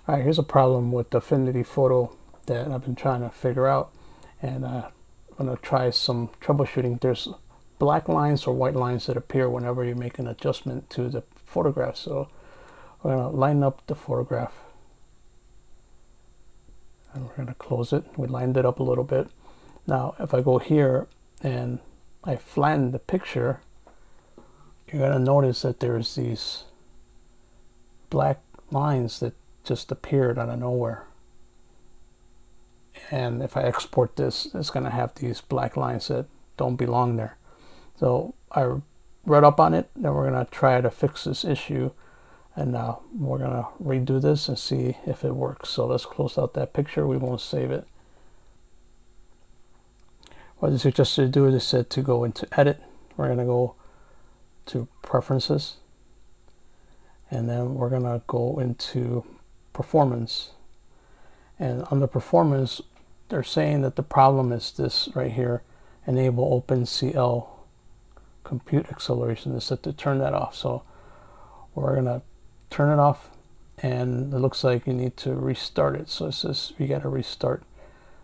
All right, here's a problem with the Affinity Photo that I've been trying to figure out, and I'm going to try some troubleshooting. There's black lines or white lines that appear whenever you make an adjustment to the photograph. So we're going to line up the photograph, and we're going to close it. We lined it up a little bit. Now, if I go here and I flatten the picture, you're going to notice that there's these black lines that just appeared out of nowhere. And if I export this, it's going to have these black lines that don't belong there. So I read up on it, and we're going to try to fix this issue, and we're going to redo this and see if it works. So let's close out that picture. We won't save it. What I suggested to do is said to go into edit. We're going to go to preferences, and then we're going to go into performance. And under performance, they're saying that the problem is this right here, enable OpenCL compute acceleration. Is set to turn that off. So we're going to turn it off, and it looks like you need to restart it. So it says you got to restart.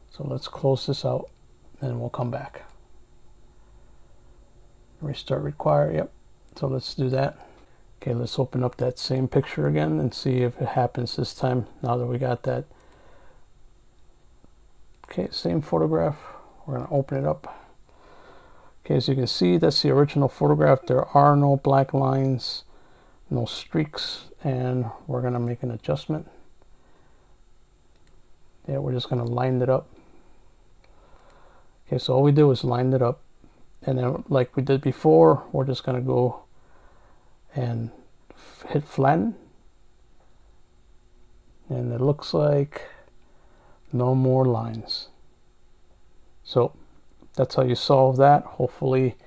So let's close this out, and we'll come back. Restart required. Yep. So let's do that. Okay, let's open up that same picture again and see if it happens this time, now that we got that. Okay, same photograph. We're going to open it up. Okay, as you can see, that's the original photograph. There are no black lines, no streaks, and we're going to make an adjustment. Yeah, we're just going to line it up. Okay, so all we do is line it up, and then like we did before, we're just going to go and hit flatten, and it looks like no more lines. So that's how you solve that. Hopefully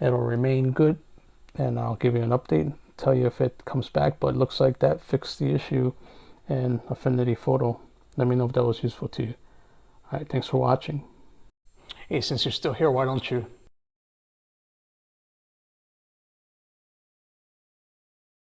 it'll remain good, and I'll give you an update, tell you if it comes back. But it looks like that fixed the issue in Affinity Photo. Let me know if that was useful to you. All right, thanks for watching. Hey, since you're still here, why don't you